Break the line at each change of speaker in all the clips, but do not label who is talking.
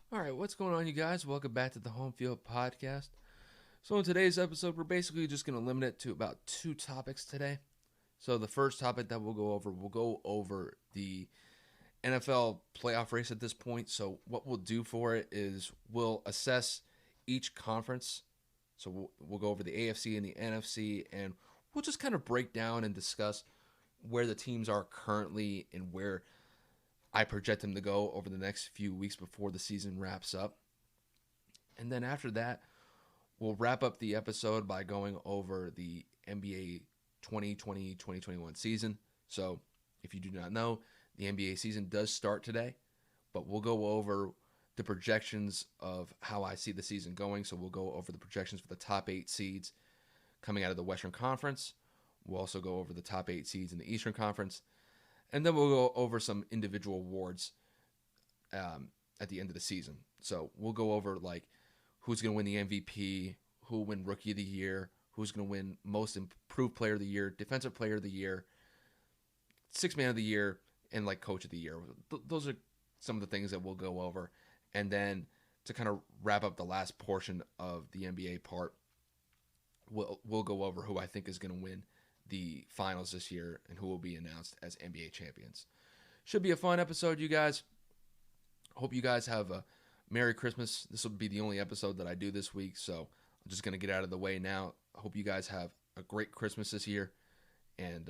All right, what's going on, you guys? Welcome back to the Home Field Podcast. So, in today's episode, we're basically just going to limit it to about two topics today. So, the first topic that we'll go over the NFL playoff race at this point. So, what we'll do for it is we'll assess each conference. So, we'll go over the AFC and the NFC, and we'll just kind of break down and discuss where the teams are currently and where I project them to go over the next few weeks before the season wraps up. And then after that, we'll wrap up the episode by going over the NBA 2020-2021 season. So, if you do not know, the NBA season does start today, but we'll go over the projections of how I see the season going. So, we'll go over the projections for the top 8 seeds coming out of the Western Conference. We'll also go over the top 8 seeds in the Eastern Conference. And then we'll go over some individual awards at the end of the season. So, we'll go over like who's going to win the MVP, who will win Rookie of the Year, who's going to win Most Improved Player of the Year, Defensive Player of the Year, Sixth Man of the Year, and like Coach of the Year. Those are some of the things that we'll go over. And then to kind of wrap up the last portion of the NBA part, we'll go over who I think is going to win the finals this year and who will be announced as NBA champions. Should be a fun episode, you guys. Hope you guys have a Merry Christmas. This will be the only episode that I do this week, so I'm just going to get out of the way now. I hope you guys have a great Christmas this year. And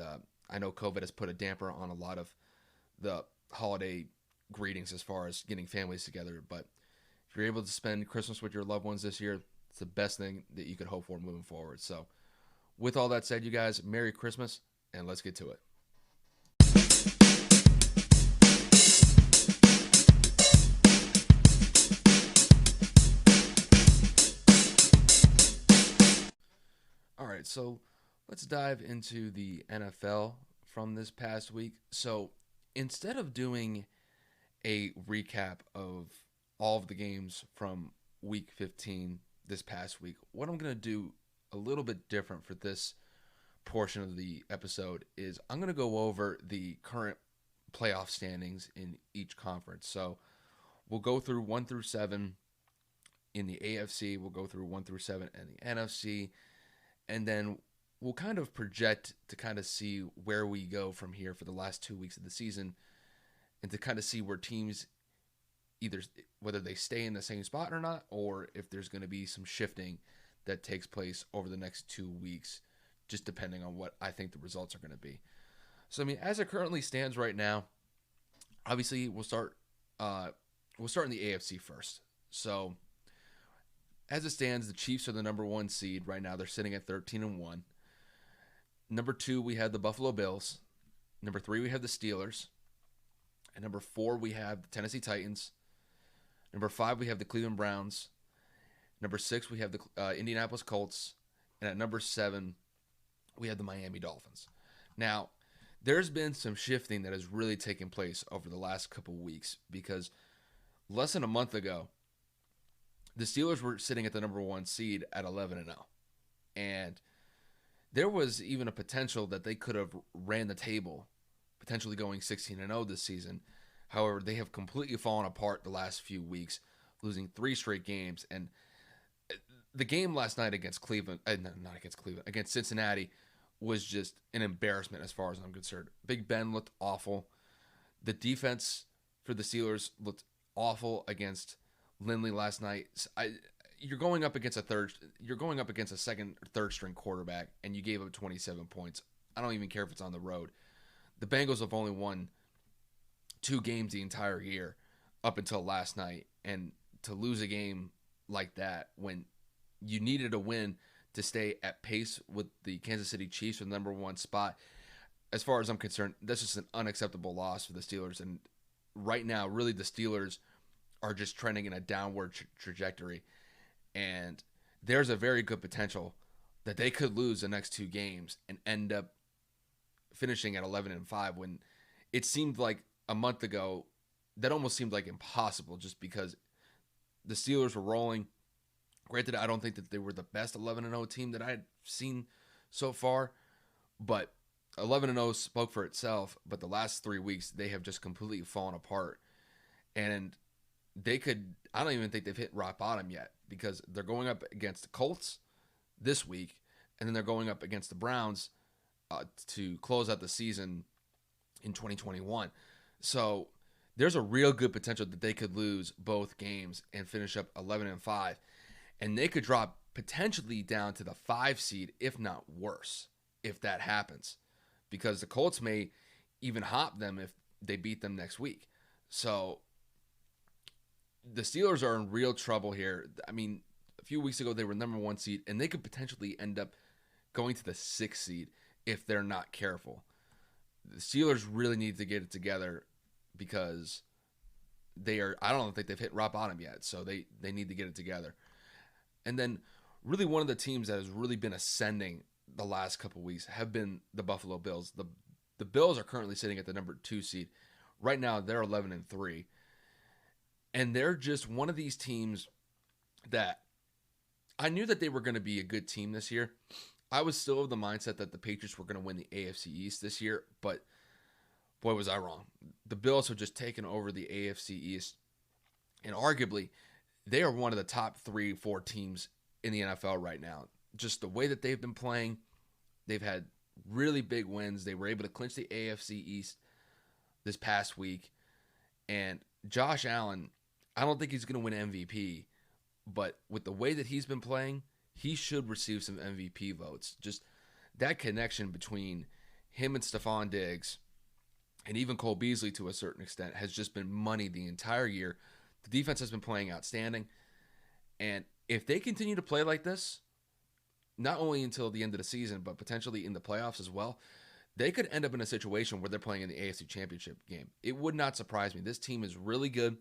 I know COVID has put a damper on a lot of the holiday greetings as far as getting families together. But if you're able to spend Christmas with your loved ones this year, it's the best thing that you could hope for moving forward. So with all that said, you guys, Merry Christmas, and let's get to it. All right, so let's dive into the NFL from this past week. So instead of doing a recap of all of the games from week 15 this past week, what I'm going to do a little bit different for this portion of the episode is I'm going to go over the current playoff standings in each conference. So we'll go through 1 through 7 in the AFC, we'll go through 1 through 7 in the NFC, and then we'll kind of project to kind of see where we go from here for the last 2 weeks of the season and to kind of see where teams either whether they stay in the same spot or not, or if there's going to be some shifting that takes place over the next 2 weeks, just depending on what I think the results are going to be. So, I mean, as it currently stands right now, obviously we'll start in the AFC first. So, as it stands, the Chiefs are the number 1 seed right now. They're sitting at 13-1. Number 2, we have the Buffalo Bills. Number 3, we have the Steelers. At number 4, we have the Tennessee Titans. Number 5, we have the Cleveland Browns. Number 6, we have the Indianapolis Colts. And at number 7, we have the Miami Dolphins. Now, there's been some shifting that has really taken place over the last couple weeks because less than a month ago, the Steelers were sitting at the number 1 seed at 11-0. And there was even a potential that they could have ran the table, potentially going 16-0 this season. However, they have completely fallen apart the last few weeks, losing 3 straight games. And the game last night against against Cincinnati was just an embarrassment as far as I'm concerned. Big Ben looked awful. The defense for the Steelers looked awful against Lindley last night. You're going up against a second or third string quarterback, and you gave up 27 points. I don't even care if it's on the road. The Bengals have only won 2 games the entire year up until last night, and to lose a game like that when you needed a win to stay at pace with the Kansas City Chiefs for the number 1 spot, as far as I'm concerned, that's just an unacceptable loss for the Steelers. And right now, really, the Steelers are just trending in a downward trajectory. And there's a very good potential that they could lose the next 2 games and end up finishing at 11-5 when it seemed like a month ago that almost seemed like impossible just because the Steelers were rolling. Granted, I don't think that they were the best 11-0 team that I've seen so far, but 11-0 spoke for itself. But the last 3 weeks, they have just completely fallen apart. And they could. I don't even think they've hit rock bottom yet because they're going up against the Colts this week, and then they're going up against the Browns to close out the season in 2021. So there's a real good potential that they could lose both games and finish up 11-5, and they could drop potentially down to the 5 seed, if not worse, if that happens, because the Colts may even hop them if they beat them next week. So the Steelers are in real trouble here. I mean, a few weeks ago they were number 1 seed, and they could potentially end up going to the 6th seed if they're not careful. The Steelers really need to get it together because they are. I don't think they've hit rock bottom yet, so they need to get it together. And then, really, one of the teams that has really been ascending the last couple weeks have been the Buffalo Bills. The Bills are currently sitting at the number 2 seed. Right now, they're 11-3, and they're just one of these teams that I knew that they were going to be a good team this year. I was still of the mindset that the Patriots were going to win the AFC East this year, but boy, was I wrong. The Bills have just taken over the AFC East, and arguably, they are one of the top 3-4 teams in the NFL right now. Just the way that they've been playing, they've had really big wins. They were able to clinch the AFC East this past week, and Josh Allen, I don't think he's going to win MVP, but with the way that he's been playing, he should receive some MVP votes. Just that connection between him and Stephon Diggs and even Cole Beasley to a certain extent has just been money the entire year. The defense has been playing outstanding. And if they continue to play like this, not only until the end of the season, but potentially in the playoffs as well, they could end up in a situation where they're playing in the AFC Championship game. It would not surprise me. This team is really good.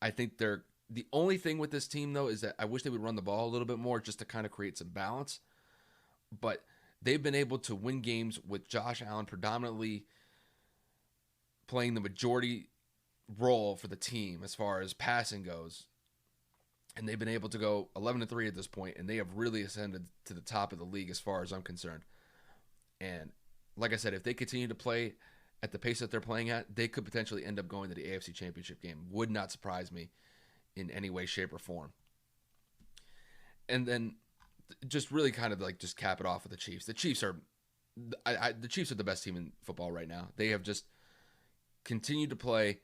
I think they're the only thing with this team, though, is that I wish they would run the ball a little bit more just to kind of create some balance. But they've been able to win games with Josh Allen predominantly playing the majority role for the team as far as passing goes. And they've been able to go 11-3 at this point, and they have really ascended to the top of the league as far as I'm concerned. And like I said, if they continue to play at the pace that they're playing at, they could potentially end up going to the AFC Championship game. Would not surprise me in any way, shape, or form. And then just really kind of like just cap it off with the Chiefs. The Chiefs are the best team in football right now. They have just continued to play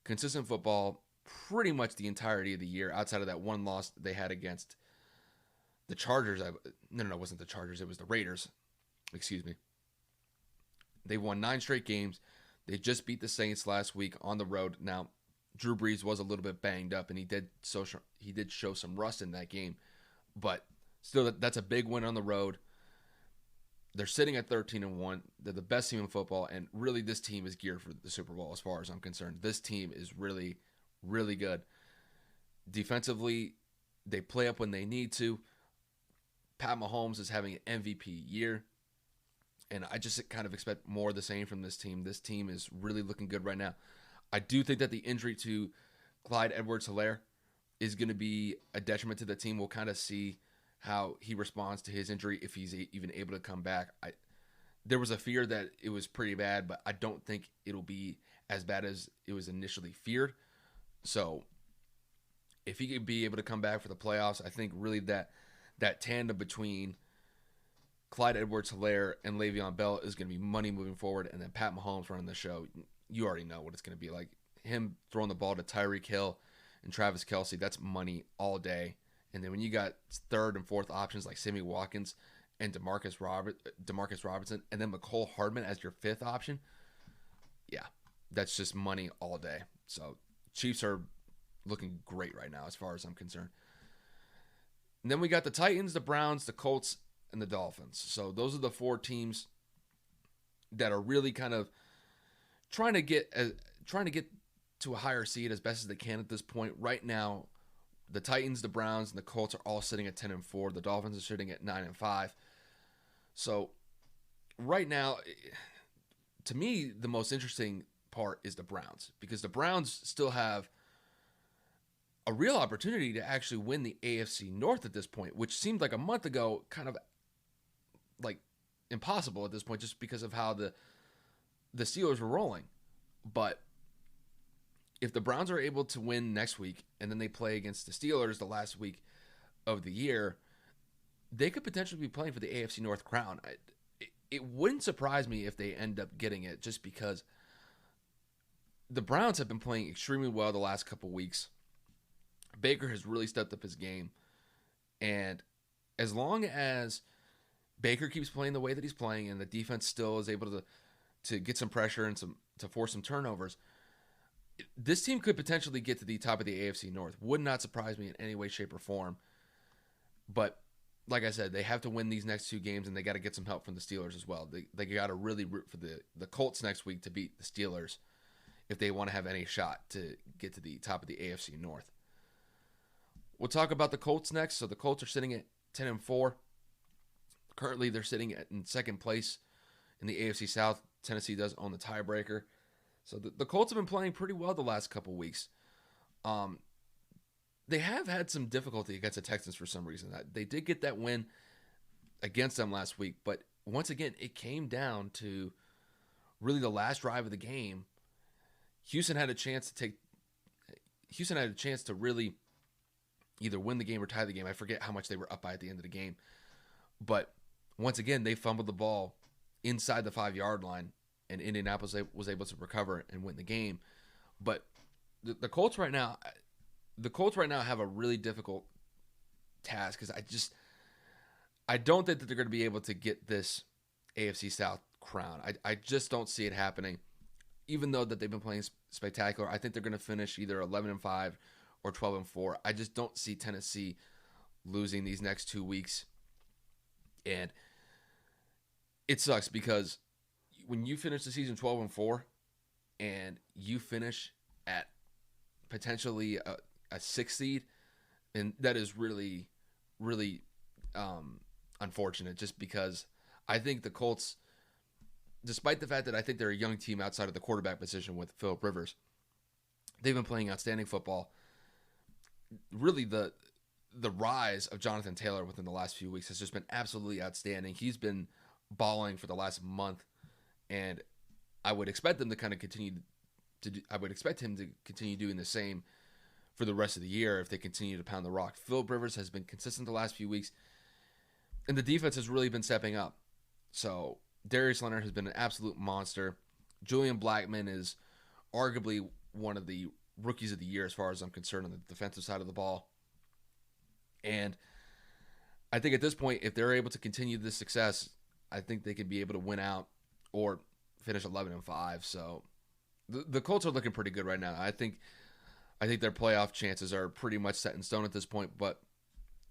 consistent football pretty much the entirety of the year, outside of that one loss they had against the Chargers. No, it wasn't the Chargers. It was the Raiders. Excuse me. They won 9 straight games. They just beat the Saints last week on the road. Now, Drew Brees was a little bit banged up, and he did show some rust in that game. But still, that's a big win on the road. They're sitting at 13-1. They're the best team in football, and really this team is geared for the Super Bowl as far as I'm concerned. This team is really, really good. Defensively, they play up when they need to. Pat Mahomes is having an MVP year, and I just kind of expect more of the same from this team. This team is really looking good right now. I do think that the injury to Clyde Edwards-Helaire is going to be a detriment to the team. We'll kind of see how he responds to his injury, if he's even able to come back. There was a fear that it was pretty bad, but I don't think it'll be as bad as it was initially feared. So if he could be able to come back for the playoffs, I think really that tandem between Clyde Edwards-Helaire and Le'Veon Bell is going to be money moving forward. And then Pat Mahomes running the show, you already know what it's going to be like. Him throwing the ball to Tyreek Hill and Travis Kelce, that's money all day. And then when you got third and fourth options like Sammy Watkins and Demarcus Robinson, and then McCole Hardman as your fifth option, yeah, that's just money all day. So Chiefs are looking great right now as far as I'm concerned. And then we got the Titans, the Browns, the Colts, and the Dolphins. So those are the 4 teams that are really kind of trying to get to a higher seed as best as they can at this point. Right now, the Titans, the Browns, and the Colts are all sitting at 10-4. The Dolphins are sitting at 9-5. So right now, to me, the most interesting part is the Browns, because the Browns still have a real opportunity to actually win the AFC North at this point, which seemed like a month ago kind of like impossible at this point just because of how the Steelers were rolling. But if the Browns are able to win next week and then they play against the Steelers the last week of the year, they could potentially be playing for the AFC North crown. It wouldn't surprise me if they end up getting it, just because the Browns have been playing extremely well the last couple weeks. Baker has really stepped up his game. And as long as Baker keeps playing the way that he's playing and the defense still is able to get some pressure and to force some turnovers, this team could potentially get to the top of the AFC North. Would not surprise me in any way, shape, or form. But like I said, they have to win these next two games, and they got to get some help from the Steelers as well. They got to really root for the Colts next week to beat the Steelers if they want to have any shot to get to the top of the AFC North. We'll talk about the Colts next. So the Colts are sitting at 10-4. Currently, they're sitting in second place in the AFC South. Tennessee does own the tiebreaker. So the Colts have been playing pretty well the last couple weeks. They have had some difficulty against the Texans for some reason. They did get that win against them last week, but once again, it came down to really the last drive of the game. Houston had a chance to really either win the game or tie the game. I forget how much they were up by at the end of the game. But once again, they fumbled the ball inside the 5-yard line, and Indianapolis was able to recover and win the game. But the Colts right now have a really difficult task, because I don't think that they're going to be able to get this AFC South crown. I just don't see it happening. Even though that they've been playing spectacular, I think they're going to finish either 11-5 or 12-4. I just don't see Tennessee losing these next 2 weeks. And it sucks, because when you finish the season 12-4 and you finish at potentially a 6th seed, and that is really, really unfortunate, just because I think the Colts, despite the fact that I think they're a young team outside of the quarterback position with Phillip Rivers, they've been playing outstanding football. Really, the rise of Jonathan Taylor within the last few weeks has just been absolutely outstanding. He's been balling for the last month, and I would expect them to kind of continue I would expect him to continue doing the same for the rest of the year if they continue to pound the rock. Phillip Rivers has been consistent the last few weeks, and the defense has really been stepping up. So Darius Leonard has been an absolute monster. Julian Blackmon is arguably one of the rookies of the year as far as I'm concerned on the defensive side of the ball. And I think at this point, if they're able to continue this success, I think they could be able to win out or finish 11-5. So the Colts are looking pretty good right now. I think their playoff chances are pretty much set in stone at this point, but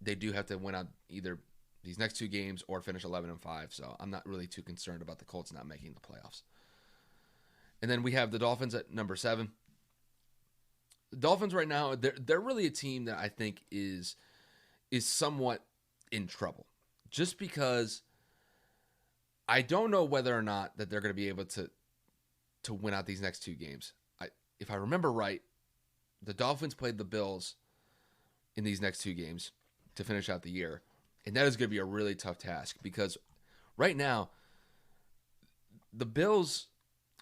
they do have to win out either these next 2 games or finish 11-5. So I'm not really too concerned about the Colts not making the playoffs. And then we have the Dolphins at number 7. The Dolphins right now, they're really a team that I think is somewhat in trouble, just because I don't know whether or not that they're going to be able to win out these next 2 games. If I remember right, the Dolphins played the Bills in these next 2 games to finish out the year, and that is going to be a really tough task, because right now the Bills,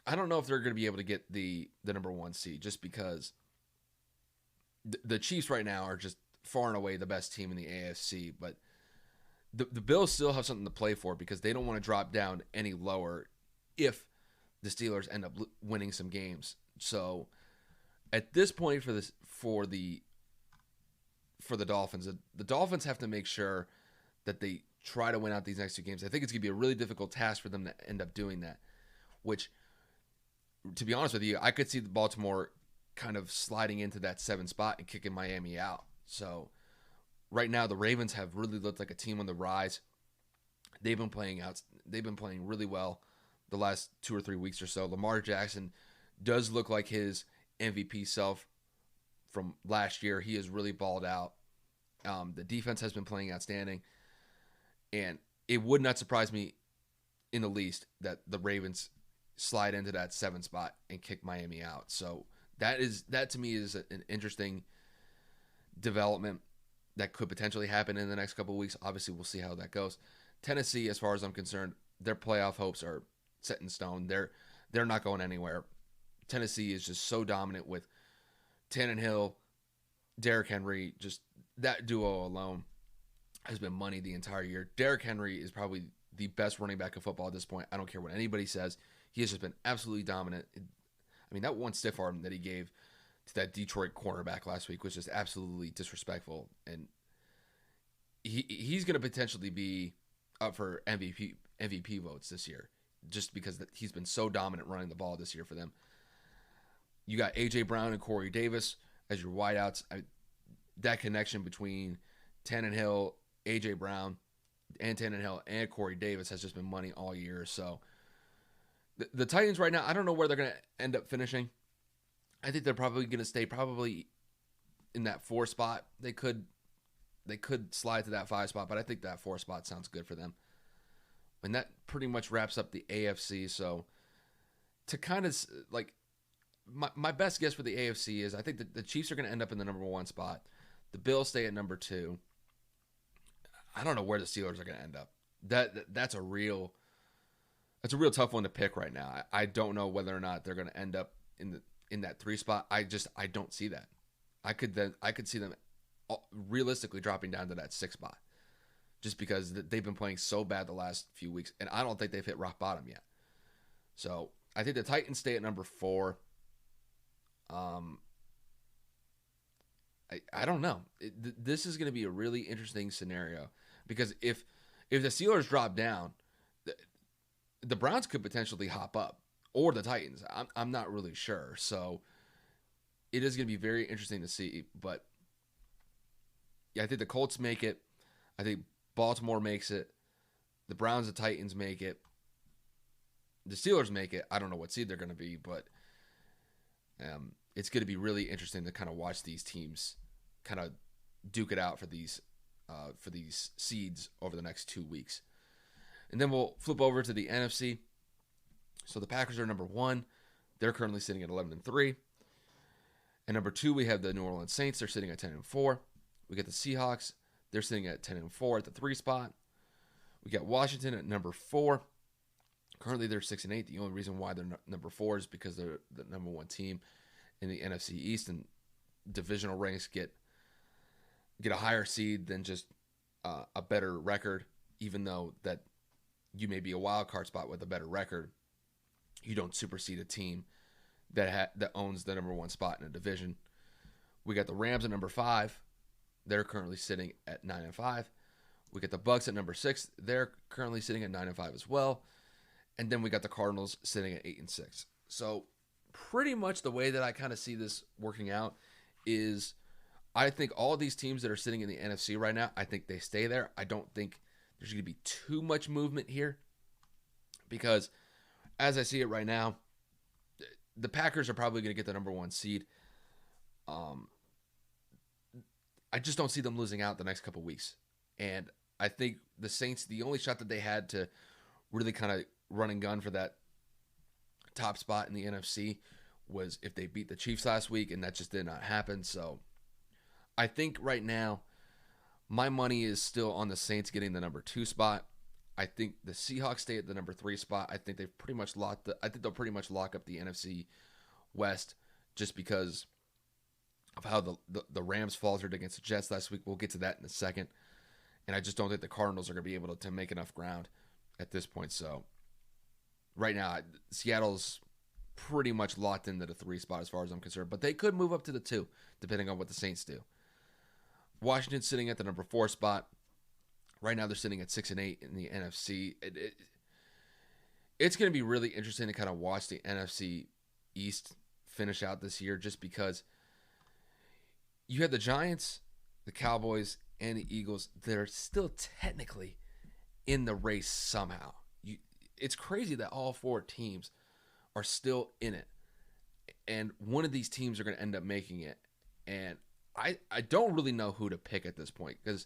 I don't know if they're going to be able to get the number 1 seed, just because the Chiefs right now are just far and away the best team in the AFC, but the Bills still have something to play for, because they don't want to drop down any lower if the Steelers end up winning some games. So at this point for the Dolphins, the Dolphins have to make sure that they try to win out these next 2 games. I think it's going to be a really difficult task for them to end up doing that, which, to be honest with you, I could see the Baltimore kind of sliding into that 7 spot and kicking Miami out. So right now the Ravens have really looked like a team on the rise. They've been playing really well the last 2 or 3 weeks or so. Lamar Jackson does look like his MVP self from last year. He has really balled out. The defense has been playing outstanding, and it would not surprise me in the least that the Ravens slide into that 7 spot and kick Miami out. So that to me is an interesting development that could potentially happen in the next couple of weeks. Obviously, we'll see how that goes. Tennessee, as far as I'm concerned, their playoff hopes are set in stone. They're not going anywhere. Tennessee is just so dominant with Tannehill, Derrick Henry, just that duo alone has been money the entire year. Derrick Henry is probably the best running back in football at this point. I don't care what anybody says. He has just been absolutely dominant. I mean, that one stiff arm that he gave to that Detroit cornerback last week was just absolutely disrespectful. And he's going to potentially be up for MVP votes this year just because he's been so dominant running the ball this year for them. You got A.J. Brown and Corey Davis as your wideouts. That connection between Tannehill, A.J. Brown, and Tannehill and Corey Davis has just been money all year. So the Titans right now, I don't know where they're going to end up finishing. I think they're probably going to stay probably in that 4 spot. They could slide to that 5 spot, but I think that 4 spot sounds good for them. And that pretty much wraps up the AFC. So to kind of like my best guess for the AFC is I think that the Chiefs are going to end up in the number 1 spot. The Bills stay at number 2. I don't know where the Steelers are going to end up. That's a real tough one to pick right now. I don't know whether or not they're going to end up in that 3 spot. I don't see that. I could see them realistically dropping down to that 6 spot, just because they've been playing so bad the last few weeks, and I don't think they've hit rock bottom yet. So I think the Titans stay at number 4. I don't know. This is going to be a really interesting scenario because if the Steelers drop down, the Browns could potentially hop up, or the Titans. I'm not really sure. So it is going to be very interesting to see. But yeah, I think the Colts make it. I think Baltimore makes it. The Browns and Titans make it. The Steelers make it. I don't know what seed they're going to be, but it's going to be really interesting to kind of watch these teams kind of duke it out for these seeds over the next 2 weeks. And then we'll flip over to the NFC. So the Packers are number 1. They're currently sitting at 11-3. And number 2, we have the New Orleans Saints. They're sitting at 10-4. We get the Seahawks. They're sitting at 10-4 at the 3 spot. We got Washington at number 4. Currently, they're 6-8. The only reason why they're number 4 is because they're the number 1 team in the NFC East, and divisional ranks get a higher seed than just a better record. Even though that you may be a wild card spot with a better record, you don't supersede a team that owns the number 1 spot in a division. We got the Rams at number 5. They're currently sitting at 9-5. We got the Bucks at number 6. They're currently sitting at 9-5 as well. And then we got the Cardinals sitting at 8-6. So pretty much the way that I kind of see this working out is I think all these teams that are sitting in the NFC right now, I think they stay there. I don't think there's going to be too much movement here because as I see it right now, the Packers are probably going to get the number 1 seed. I just don't see them losing out the next couple weeks. And I think the Saints, the only shot that they had to really kind of run and gun for that top spot in the NFC was if they beat the Chiefs last week, and that just did not happen. So I think right now my money is still on the Saints getting the number 2 spot. I think the Seahawks stay at the number 3 spot. I think they've pretty much I think they'll pretty much lock up the NFC West just because of how the Rams faltered against the Jets last week. We'll get to that in a second. And I just don't think the Cardinals are going to be able to make enough ground at this point. So right now, Seattle's pretty much locked into the 3 spot as far as I'm concerned. But they could move up to the 2, depending on what the Saints do. Washington's sitting at the number 4 spot. Right now, they're sitting at 6-8 in the NFC. It's going to be really interesting to kind of watch the NFC East finish out this year just because you had the Giants, the Cowboys, and the Eagles. They're still technically in the race somehow. It's crazy that all 4 teams are still in it. And one of these teams are going to end up making it. And I don't really know who to pick at this point because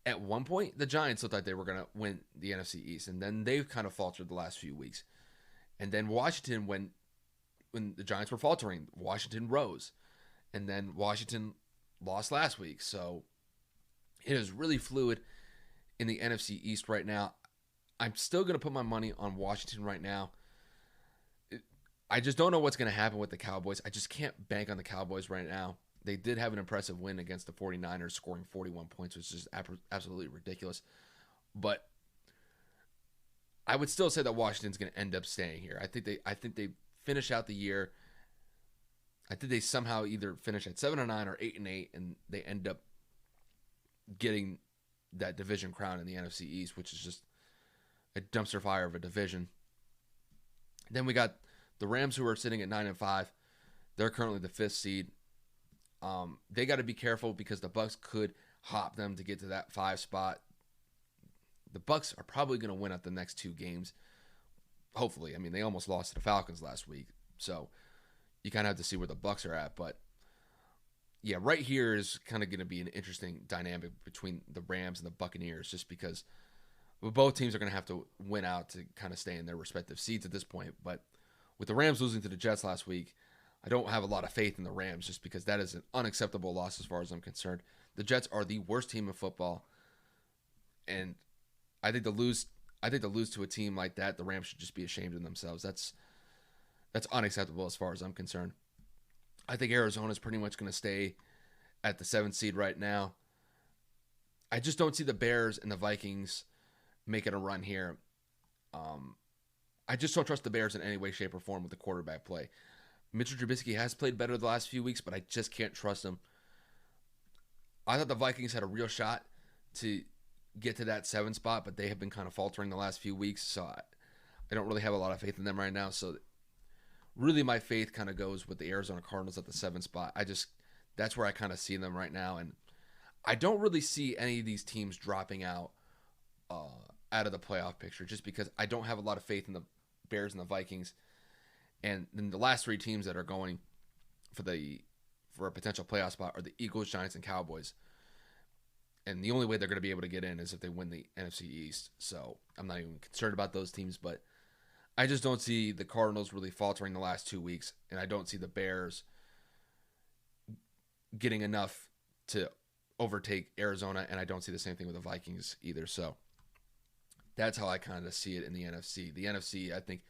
at one point, the Giants looked like they were going to win the NFC East, and then they've kind of faltered the last few weeks. And then Washington, when the Giants were faltering, Washington rose. And then Washington lost last week. So it is really fluid in the NFC East right now. I'm still going to put my money on Washington right now. I just don't know what's going to happen with the Cowboys. I just can't bank on the Cowboys right now. They did have an impressive win against the 49ers, scoring 41 points, which is absolutely ridiculous. But I would still say that Washington's going to end up staying here. I think they finish out the year. I think they somehow either finish at 7-9 or 8-8, and they end up getting that division crown in the NFC East, which is just a dumpster fire of a division. Then we got the Rams, who are sitting at 9-5. They're currently the 5th seed. They got to be careful because the Bucs could hop them to get to that 5 spot. The Bucs are probably going to win out the next 2 games. Hopefully. I mean, they almost lost to the Falcons last week. So you kind of have to see where the Bucs are at. But yeah, right here is kind of going to be an interesting dynamic between the Rams and the Buccaneers, just because both teams are going to have to win out to kind of stay in their respective seats at this point. But with the Rams losing to the Jets last week, I don't have a lot of faith in the Rams, just because that is an unacceptable loss as far as I'm concerned. The Jets are the worst team in football, and I think to lose to a team like that, the Rams should just be ashamed of themselves. That's unacceptable as far as I'm concerned. I think Arizona is pretty much going to stay at the 7th seed right now. I just don't see the Bears and the Vikings making a run here. I just don't trust the Bears in any way, shape, or form with the quarterback play. Mitchell Trubisky has played better the last few weeks, but I just can't trust him. I thought the Vikings had a real shot to get to that 7 spot, but they have been kind of faltering the last few weeks, so I don't really have a lot of faith in them right now. So really my faith kind of goes with the Arizona Cardinals at the 7 spot. That's where I kind of see them right now, and I don't really see any of these teams dropping out of the playoff picture, just because I don't have a lot of faith in the Bears and the Vikings. And then the last 3 teams that are going for a potential playoff spot are the Eagles, Giants, and Cowboys. And the only way they're going to be able to get in is if they win the NFC East. So I'm not even concerned about those teams, but I just don't see the Cardinals really faltering the last 2 weeks, and I don't see the Bears getting enough to overtake Arizona, and I don't see the same thing with the Vikings either. So that's how I kind of see it in the NFC. The NFC, I think,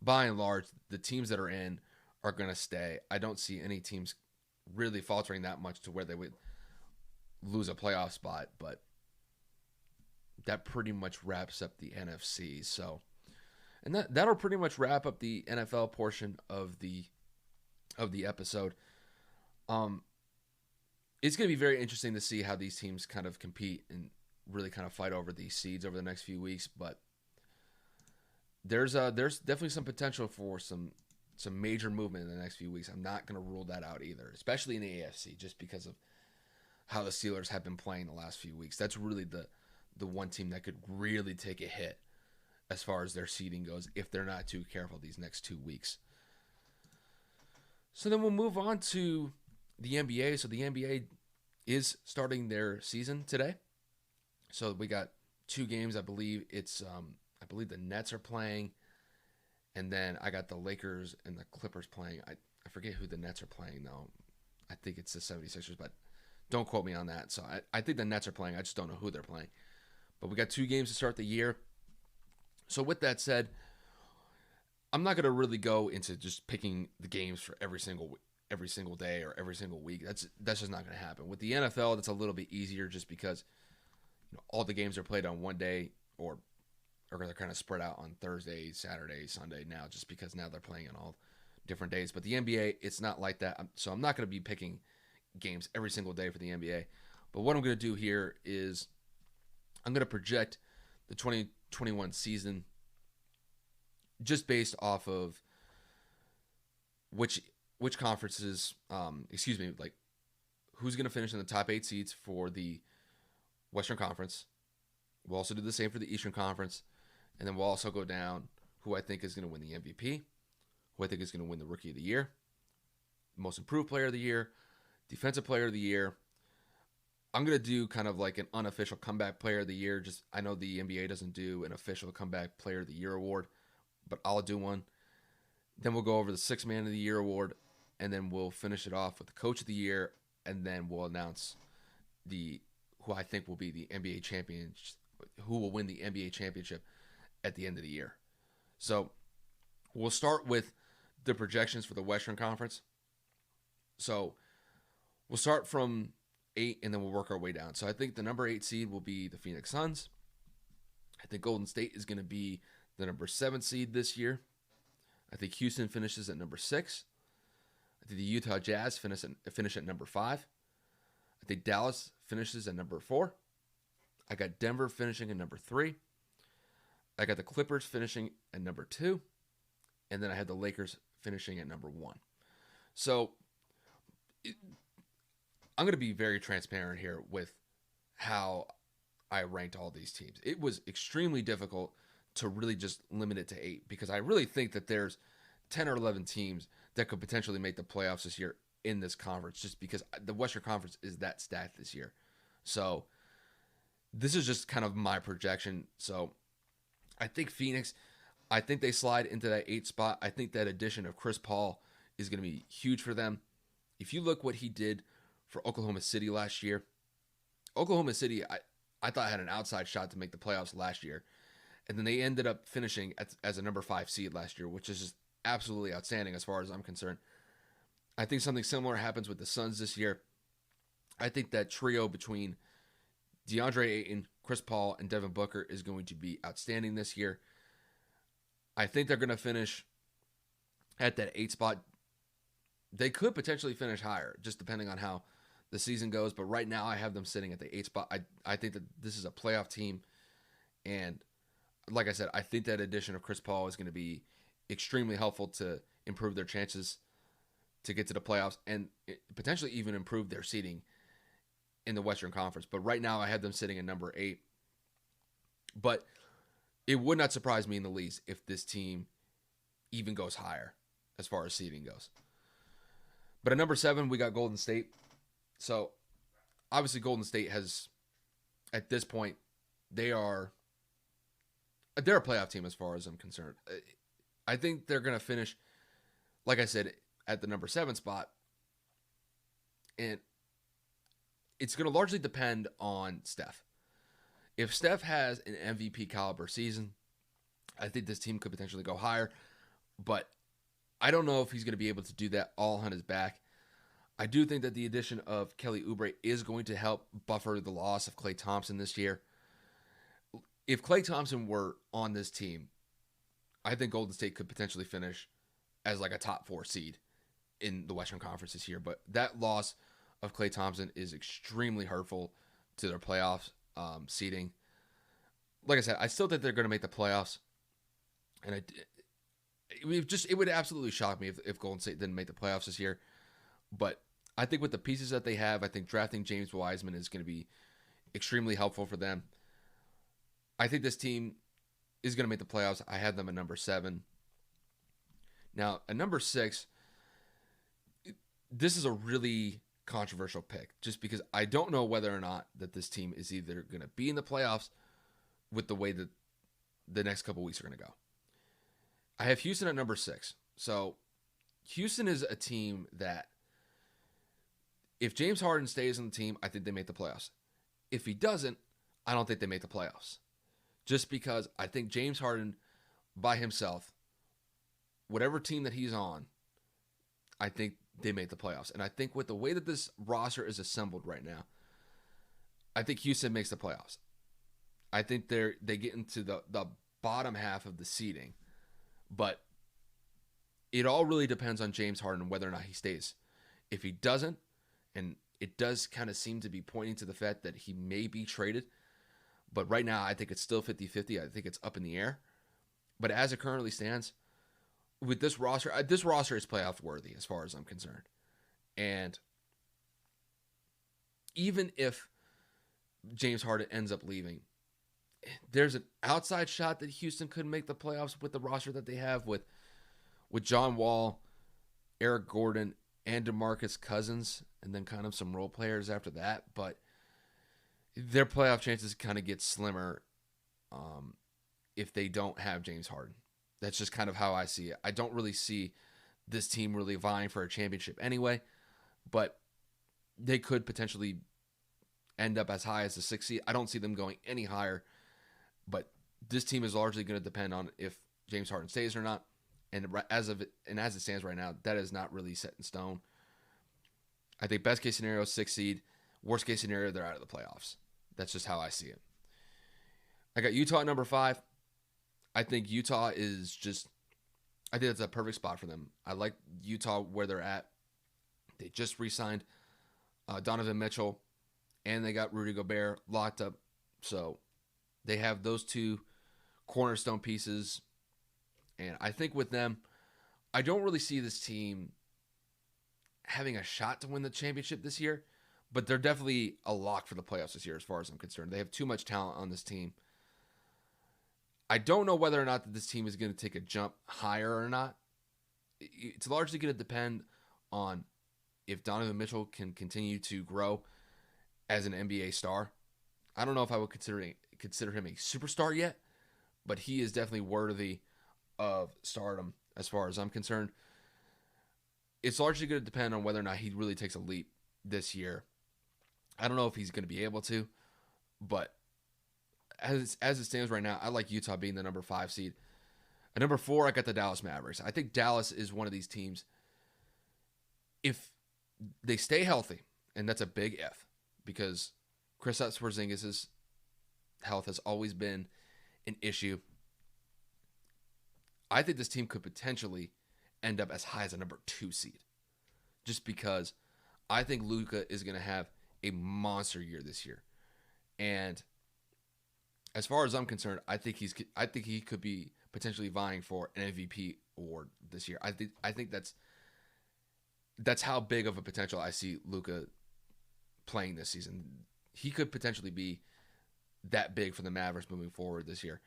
by and large, the teams that are in are going to stay. I don't see any teams really faltering that much to where they would lose a playoff spot, but that pretty much wraps up the NFC. So, and that'll pretty much wrap up the NFL portion of the episode. It's going to be very interesting to see how these teams kind of compete and really kind of fight over these seeds over the next few weeks, but there's definitely some potential for some major movement in the next few weeks. I'm not going to rule that out either, especially in the AFC, just because of how the Steelers have been playing the last few weeks. That's really the one team that could really take a hit as far as their seeding goes if they're not too careful these next 2 weeks. So then we'll move on to the NBA. So the NBA is starting their season today. So we got 2 games. I believe the Nets are playing, and then I got the Lakers and the Clippers playing. I forget who the Nets are playing, though. I think it's the 76ers, but don't quote me on that. So I think the Nets are playing. I just don't know who they're playing. But we got 2 games to start the year. So with that said, I'm not going to really go into just picking the games for every single day or every single week. That's just not going to happen. With the NFL, that's a little bit easier, just because all the games are played on one day, or they're kind of spread out on Thursday, Saturday, Sunday now, just because now they're playing on all different days. But the NBA, it's not like that. So I'm not going to be picking games every single day for the NBA. But what I'm going to do here is I'm going to project the 2021 season just based off of which conferences, like who's going to finish in the top 8 seeds for the Western Conference. We'll also do the same for the Eastern Conference. And then we'll also go down who I think is going to win the MVP, who I think is going to win the Rookie of the Year, Most Improved Player of the Year, Defensive Player of the Year. I'm going to do kind of like an unofficial Comeback Player of the Year. I know the NBA doesn't do an official Comeback Player of the Year award, but I'll do one. Then we'll go over the Sixth Man of the Year award, and then we'll finish it off with the Coach of the Year, and then we'll announce who I think will be the NBA champion, who will win the NBA championship at the end of the year. So we'll start with the projections for the Western Conference. So we'll start from 8 and then we'll work our way down. So I think the number 8 seed will be the Phoenix Suns. I think Golden State is going to be the number 7 seed this year. I think Houston finishes at number 6. I think the Utah Jazz finish at number 5. I think Dallas finishes at number 4. I got Denver finishing at number 3. I got the Clippers finishing at number 2. And then I had the Lakers finishing at number 1. So I'm going to be very transparent here with how I ranked all these teams. It was extremely difficult to really just limit it to 8 because I really think that there's 10 or 11 teams that could potentially make the playoffs this year in this conference just because the Western Conference is that stacked this year. So this is just kind of my projection. So I think Phoenix, I think they slide into that 8 spot. I think that addition of Chris Paul is going to be huge for them. If you look what he did for Oklahoma City last year, Oklahoma City, I thought had an outside shot to make the playoffs last year. And then they ended up finishing as a number 5 seed last year, which is just absolutely outstanding as far as I'm concerned. I think something similar happens with the Suns this year. I think that trio between DeAndre Ayton, Chris Paul, and Devin Booker is going to be outstanding this year. I think they're going to finish at that 8 spot. They could potentially finish higher, just depending on how the season goes. But right now, I have them sitting at the 8 spot. I think that this is a playoff team. And like I said, I think that addition of Chris Paul is going to be extremely helpful to improve their chances to get to the playoffs and potentially even improve their seeding in the Western Conference. But right now, I have them sitting at number 8. But it would not surprise me in the least if this team even goes higher as far as seeding goes. But at number 7, we got Golden State. So obviously Golden State has, at this point, they're a playoff team as far as I'm concerned. I think they're going to finish, like I said, at the number 7 spot. And it's going to largely depend on Steph. If Steph has an MVP caliber season, I think this team could potentially go higher. But I don't know if he's going to be able to do that all on his back. I do think that the addition of Kelly Oubre is going to help buffer the loss of Klay Thompson this year. If Klay Thompson were on this team, I think Golden State could potentially finish as like a top 4 seed in the Western Conference this year. But that loss of Klay Thompson is extremely hurtful to their playoffs seeding. Like I said, I still think they're going to make the playoffs. And it would absolutely shock me if Golden State didn't make the playoffs this year. But I think with the pieces that they have, I think drafting James Wiseman is going to be extremely helpful for them. I think this team is going to make the playoffs. I have them at number 7. Now, at number 6, this is a really controversial pick just because I don't know whether or not that this team is either going to be in the playoffs with the way that the next couple weeks are going to go. I have Houston at number 6. So Houston is a team that if James Harden stays on the team, I think they make the playoffs. If he doesn't, I don't think they make the playoffs. Just because I think James Harden by himself, whatever team that he's on, I think they make the playoffs. And I think with the way that this roster is assembled right now, I think Houston makes the playoffs. I think they get into the bottom half of the seeding. But it all really depends on James Harden whether or not he stays. If he doesn't, and it does kind of seem to be pointing to the fact that he may be traded, but right now I think it's still 50-50. I think it's up in the air. But as it currently stands, with this roster is playoff worthy as far as I'm concerned. And even if James Harden ends up leaving, there's an outside shot that Houston could make the playoffs with the roster that they have with John Wall, Eric Gordon, and DeMarcus Cousins, and then kind of some role players after that. But their playoff chances kind of get slimmer if they don't have James Harden. That's just kind of how I see it. I don't really see this team really vying for a championship anyway, but they could potentially end up as high as the 6th seed. I don't see them going any higher, but this team is largely going to depend on if James Harden stays or not. as it stands right now, that is not really set in stone. I think best case scenario 6 seed, worst case scenario they're out of the playoffs. That's just how I see it. I got Utah at number 5. I think Utah is just I think that's a perfect spot for them. I like Utah where they're at. They just re-signed Donovan Mitchell, and they got Rudy Gobert locked up. So they have those two cornerstone pieces. And I think with them, I don't really see this team having a shot to win the championship this year, but they're definitely a lock for the playoffs this year as far as I'm concerned. They have too much talent on this team. I don't know whether or not this team is going to take a jump higher or not. It's largely going to depend on if Donovan Mitchell can continue to grow as an NBA star. I don't know if I would consider him a superstar yet, but he is definitely worthy of stardom as far as I'm concerned. It's largely going to depend on whether or not he really takes a leap this year. I don't know if he's going to be able to, but as it stands right now, I like Utah being the number 5 seed. At number 4, I got the Dallas Mavericks. I think Dallas is one of these teams, if they stay healthy, and that's a big if, because Kristaps Porzingis' health has always been an issue. I think this team could potentially end up as high as a number 2 seed, just because I think Luka is going to have a monster year this year. And as far as I'm concerned, I think he could be potentially vying for an MVP award this year. I think that's how big of a potential I see Luka playing this season. He could potentially be that big for the Mavericks moving forward this year.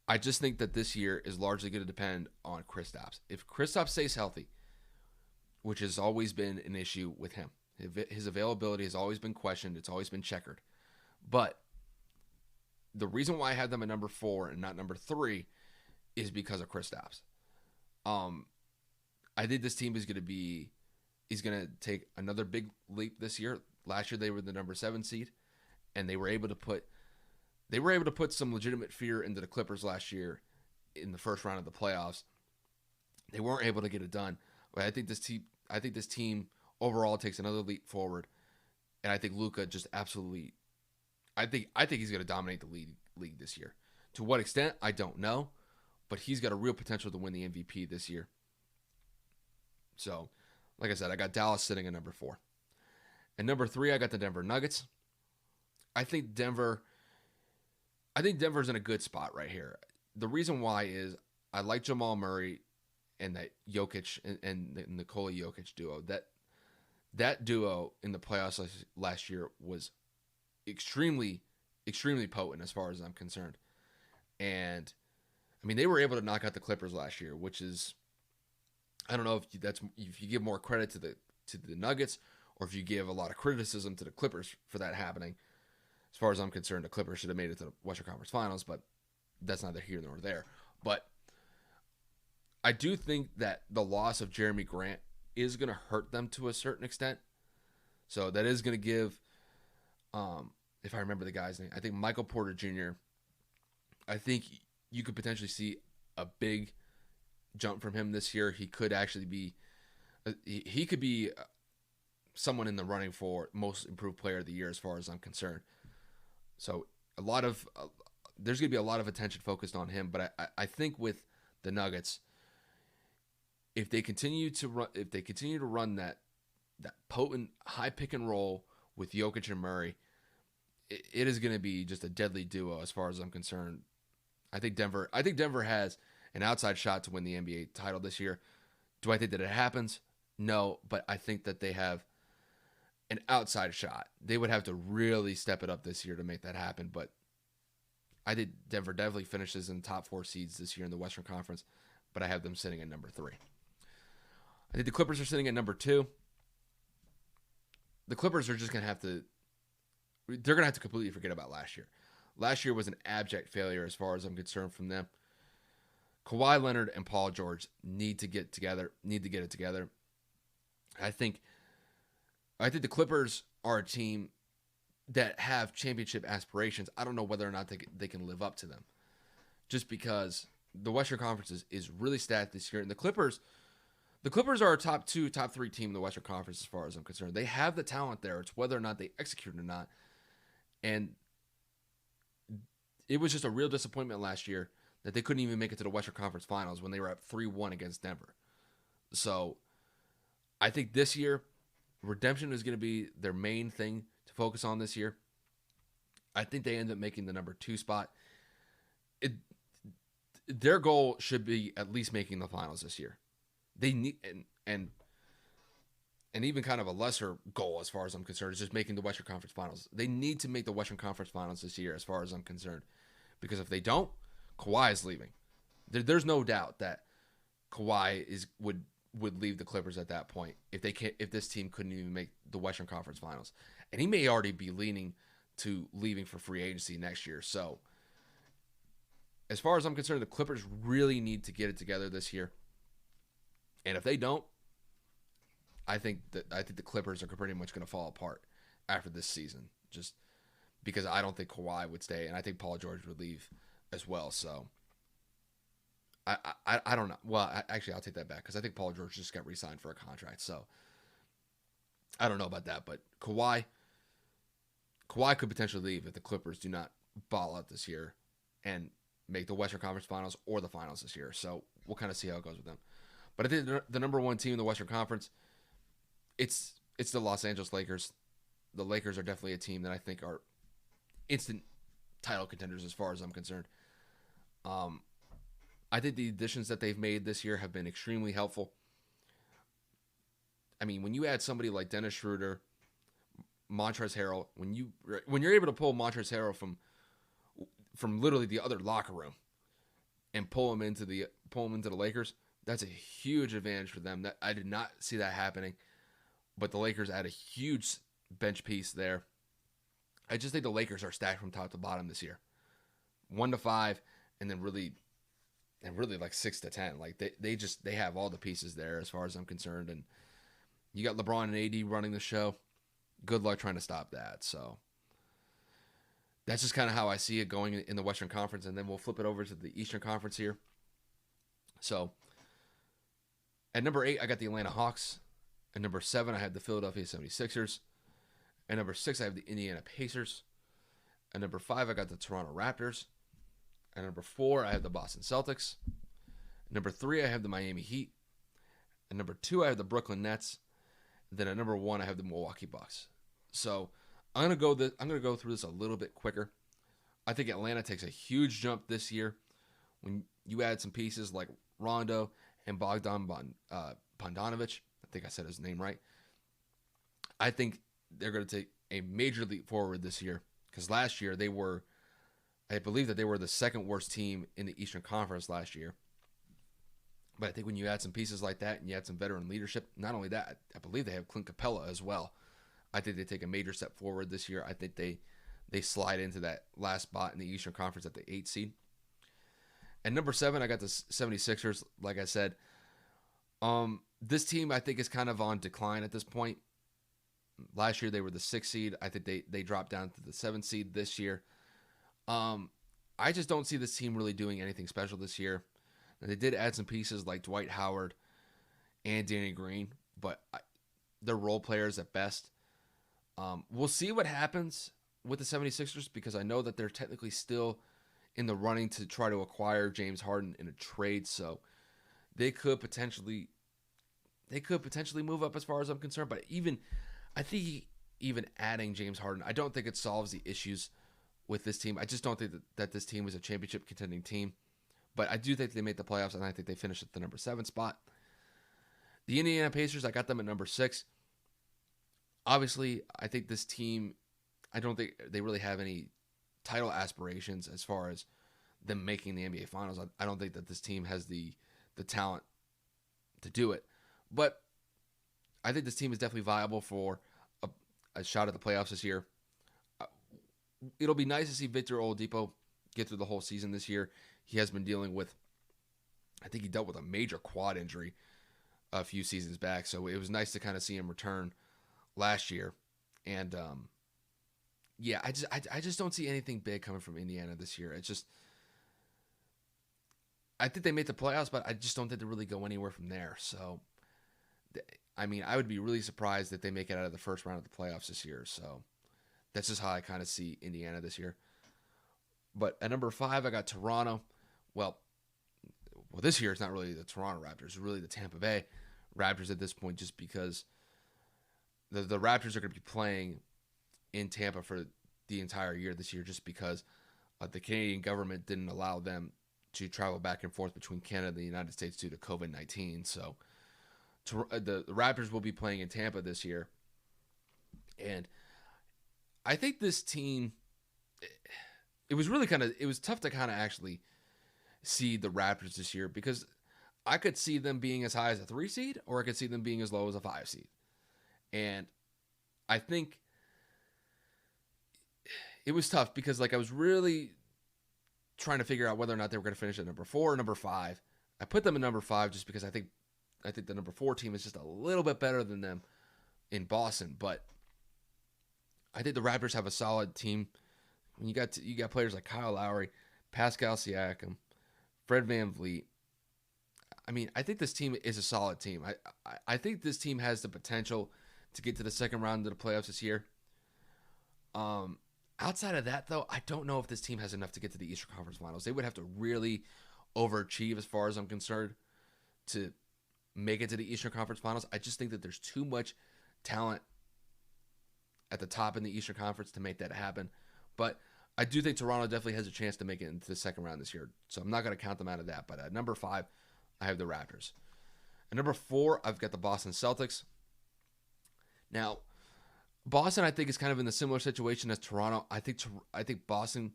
I just think that this year is largely going to depend on Kristaps. If Kristaps stays healthy, which has always been an issue with him, his availability has always been questioned. It's always been checkered. But the reason why I have them at number 4 and not number 3 is because of Kristaps. I think this team is going to take another big leap this year. Last year they were the number 7 seed, and they were able to put some legitimate fear into the Clippers last year in the first round of the playoffs. They weren't able to get it done. But I think this team overall takes another leap forward, and I think Luka just absolutely. I think he's going to dominate the league this year. To what extent, I don't know, but he's got a real potential to win the MVP this year. So, like I said, I got Dallas sitting at number 4. And number 3, I got the Denver Nuggets. I think Denver's in a good spot right here. The reason why is I like Jamal Murray and that Jokic and the Nikola Jokic duo. That duo in the playoffs last year was extremely, extremely potent as far as I'm concerned. And I mean, they were able to knock out the Clippers last year, which is, I don't know if you give more credit to the Nuggets or if you give a lot of criticism to the Clippers for that happening. As far as I'm concerned, the Clippers should have made it to the Western Conference Finals, but that's neither here nor there. But I do think that the loss of Jeremy Grant is going to hurt them to a certain extent. So that is going to give, if I remember the guy's name, I think Michael Porter Jr., I think you could potentially see a big jump from him this year. He could actually be, he could be someone in the running for most improved player of the year as far as I'm concerned. So there's going to be a lot of attention focused on him, but I think with the Nuggets, if they continue to run that potent high pick and roll with Jokic and Murray, it is going to be just a deadly duo as far as I'm concerned. I think Denver has an outside shot to win the NBA title this year. Do I think that it happens? No, but I think that they have an outside shot. They would have to really step it up this year to make that happen, but I think Denver definitely finishes in the top 4 seeds this year in the Western Conference, but I have them sitting at number 3. I think the Clippers are sitting at number 2. The Clippers are just going to have to completely forget about last year. Last year was an abject failure as far as I'm concerned from them. Kawhi Leonard and Paul George need to get it together. I think the Clippers are a team that have championship aspirations. I don't know whether or not they can live up to them. Just because the Western Conference is really stacked this year, and the Clippers are a top two, top three team in the Western Conference as far as I'm concerned. They have the talent there. It's whether or not they execute or not. And it was just a real disappointment last year that they couldn't even make it to the Western Conference Finals when they were up 3-1 against Denver. So I think this year, redemption is going to be their main thing to focus on this year. I think they end up making the number 2 spot. Their goal should be at least making the finals this year. They need and even kind of a lesser goal as far as I'm concerned is just making the Western Conference Finals. They need to make the Western Conference Finals this year as far as I'm concerned. Because if they don't, Kawhi is leaving. There's no doubt that Kawhi would leave the Clippers at that point if this team couldn't even make the Western Conference Finals. And he may already be leaning to leaving for free agency next year. So as far as I'm concerned, the Clippers really need to get it together this year. And if they don't, I think the Clippers are pretty much going to fall apart after this season, just because I don't think Kawhi would stay, and I think Paul George would leave as well. So I don't know. Well, actually, I'll take that back because I think Paul George just got re-signed for a contract. So I don't know about that, but Kawhi could potentially leave if the Clippers do not ball out this year and make the Western Conference Finals or the Finals this year. So we'll kind of see how it goes with them. But I think the number one team in the Western Conference, it's the Los Angeles Lakers. The Lakers are definitely a team that I think are instant title contenders as far as I'm concerned. I think the additions that they've made this year have been extremely helpful. I mean, when you add somebody like Dennis Schroeder, Montrezl Harrell, when you're able to pull Montrezl Harrell from literally the other locker room and pull him into the Lakers, that's a huge advantage for them. That I did not see that happening, but the Lakers add a huge bench piece there. I just think the Lakers are stacked from top to bottom this year, 1-5, and then really like 6-10. Like they have all the pieces there as far as I'm concerned, and you got LeBron and AD running the show. Good luck trying to stop that. So that's just kind of how I see it going in the Western Conference, and then we'll flip it over to the Eastern Conference here. So at number 8, I got the Atlanta Hawks. At number 7, I have the Philadelphia 76ers. At number 6, I have the Indiana Pacers. At number 5, I got the Toronto Raptors. At number 4, I have the Boston Celtics. At number 3, I have the Miami Heat. At number 2, I have the Brooklyn Nets. And then at number 1, I have the Milwaukee Bucks. So I'm gonna go through this a little bit quicker. I think Atlanta takes a huge jump this year when you add some pieces like Rondo and Bogdan Bogdanovic. I think I said his name right. I think they're going to take a major leap forward this year because last year I believe that they were the second worst team in the Eastern Conference last year. But I think when you add some pieces like that and you add some veteran leadership, not only that, I believe they have Clint Capella as well. I think they take a major step forward this year. I think they slide into that last spot in the Eastern Conference at the 8th seed. At number 7, I got the 76ers, like I said. This team, I think, is kind of on decline at this point. Last year, they were the 6th seed. I think they dropped down to the 7th seed this year. I just don't see this team really doing anything special this year. And they did add some pieces like Dwight Howard and Danny Green, but they're role players at best. We'll see what happens with the 76ers because I know that they're technically still in the running to try to acquire James Harden in a trade, so they could potentially move up as far as I'm concerned. But I think even adding James Harden, I don't think it solves the issues with this team. I just don't think that this team is a championship contending team. But I do think they made the playoffs, and I think they finished at the number 7 spot. The Indiana Pacers, I got them at number 6. Obviously, I think this team, I don't think they really have any title aspirations as far as them making the NBA Finals. I don't think that this team has the talent to do it. But I think this team is definitely viable for a shot at the playoffs this year. It'll be nice to see Victor Oladipo get through the whole season this year. He has been dealing with, I think he dealt with a major quad injury a few seasons back. So it was nice to kind of see him return last year. And yeah, I just don't see anything big coming from Indiana this year. It's just I think they made the playoffs, but I just don't think they really go anywhere from there. So, I mean, I would be really surprised if they make it out of the first round of the playoffs this year. So that's just how I kind of see Indiana this year. But at number 5, I got Toronto. Well, this year it's not really the Toronto Raptors, it's really the Tampa Bay Raptors at this point, just because the Raptors are going to be playing in Tampa for the entire year this year, just because the Canadian government didn't allow them to travel back and forth between Canada and the United States due to COVID-19. So the Raptors will be playing in Tampa this year. And I think this team, it was tough to kind of actually see the Raptors this year, because I could see them being as high as a 3 seed, or I could see them being as low as a 5 seed. And I think it was tough because I was really trying to figure out whether or not they were going to finish at number 4 or number 5. I put them at number 5 just because I think the number 4 team is just a little bit better than them in Boston. But I think the Raptors have a solid team. When you got players like Kyle Lowry, Pascal Siakam, Fred VanVleet. I mean, I think this team is a solid team. I think this team has the potential to get to the second round of the playoffs this year. Outside of that, though, I don't know if this team has enough to get to the Eastern Conference Finals. They would have to really overachieve, as far as I'm concerned, to make it to the Eastern Conference Finals. I just think that there's too much talent at the top in the Eastern Conference to make that happen. But I do think Toronto definitely has a chance to make it into the second round this year. So I'm not going to count them out of that. But at number 5, I have the Raptors. At number 4, I've got the Boston Celtics. Now, Boston, I think, is kind of in the similar situation as Toronto. I think Boston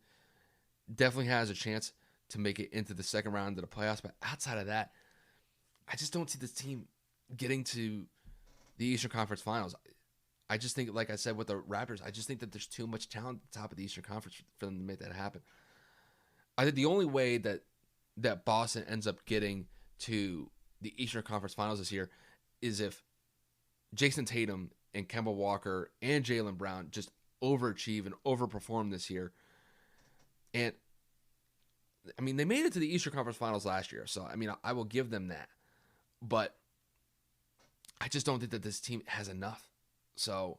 definitely has a chance to make it into the second round of the playoffs. But outside of that, I just don't see this team getting to the Eastern Conference Finals. I just think, like I said with the Raptors, I just think that there's too much talent at the top of the Eastern Conference for them to make that happen. I think the only way that Boston ends up getting to the Eastern Conference Finals this year is if Jason Tatum and Kemba Walker and Jaylen Brown just overachieve and overperform this year. And, I mean, they made it to the Eastern Conference Finals last year, so, I mean, I will give them that. But I just don't think that this team has enough. So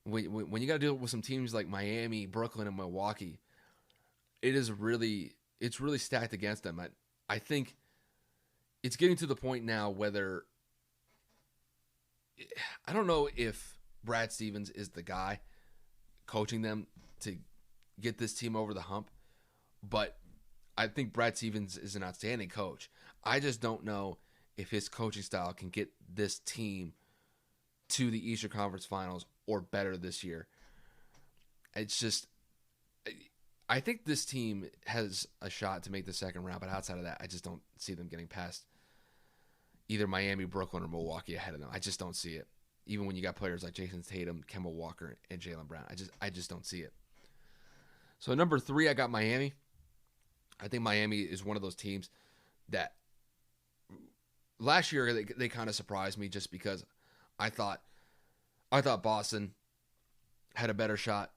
when you got to deal with some teams like Miami, Brooklyn, and Milwaukee, it's really stacked against them. I think it's getting to the point now whether, I don't know if Brad Stevens is the guy coaching them to get this team over the hump, but I think Brad Stevens is an outstanding coach. I just don't know if his coaching style can get this team to the Eastern Conference Finals or better this year. It's just, I think this team has a shot to make the second round, but outside of that, I just don't see them getting past either Miami, Brooklyn, or Milwaukee ahead of them. I just don't see it. Even when you got players like Jason Tatum, Kemba Walker, and Jaylen Brown, I just don't see it. So at number 3, I got Miami. I think Miami is one of those teams that last year they kind of surprised me, just because I thought Boston had a better shot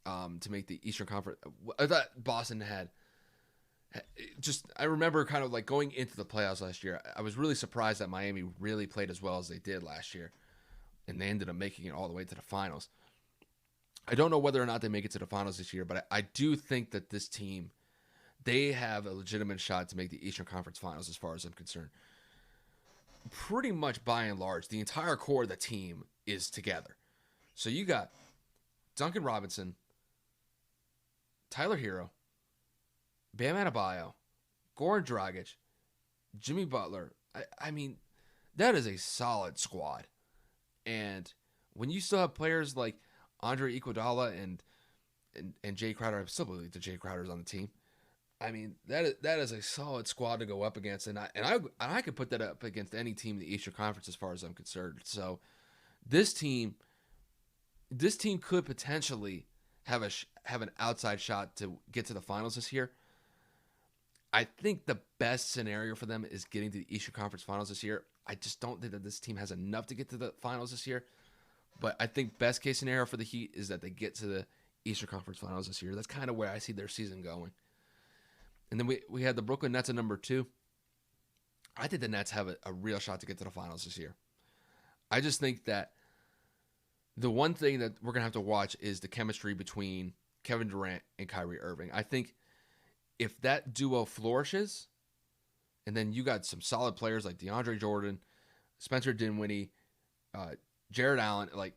to make the Eastern Conference. I thought Boston had I remember kind of going into the playoffs last year, I was really surprised that Miami really played as well as they did last year, and they ended up making it all the way to the finals. I don't know whether or not they make it to the finals this year, but I do think that this team, they have a legitimate shot to make the Eastern Conference Finals as far as I'm concerned. Pretty much by and large, the entire core of the team is together. So you got Duncan Robinson, Tyler Hero, Bam Adebayo, Goran Dragic, Jimmy Butler. I mean, that is a solid squad. And when you still have players like Andre Iguodala and Jay Crowder, I still believe that Jay Crowder's on the team. I mean, that is a solid squad to go up against, and I could put that up against any team in the Eastern Conference as far as I'm concerned. So this team could potentially have an outside shot to get to the finals this year. I think the best scenario for them is getting to the Eastern Conference Finals this year. I just don't think that this team has enough to get to the finals this year. But I think best case scenario for the Heat is that they get to the Eastern Conference Finals this year. That's kind of where I see their season going. And then we had the Brooklyn Nets at number 2. I think the Nets have a real shot to get to the finals this year. I just think that the one thing that we're going to have to watch is the chemistry between Kevin Durant and Kyrie Irving. I think if that duo flourishes, and then you got some solid players like DeAndre Jordan, Spencer Dinwiddie, Jared Allen, like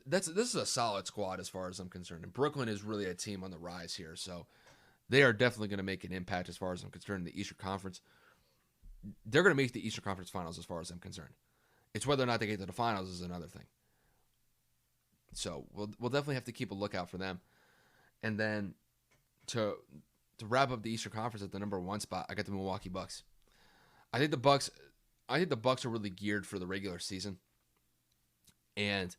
this is a solid squad as far as I'm concerned. And Brooklyn is really a team on the rise here, so they are definitely going to make an impact as far as I'm concerned in the Eastern Conference. They're going to make the Eastern Conference Finals as far as I'm concerned. It's whether or not they get to the finals is another thing. So we'll definitely have to keep a lookout for them. And then to wrap up the Eastern Conference at the number 1 spot, I got the Milwaukee Bucks. I think the Bucks are really geared for the regular season. And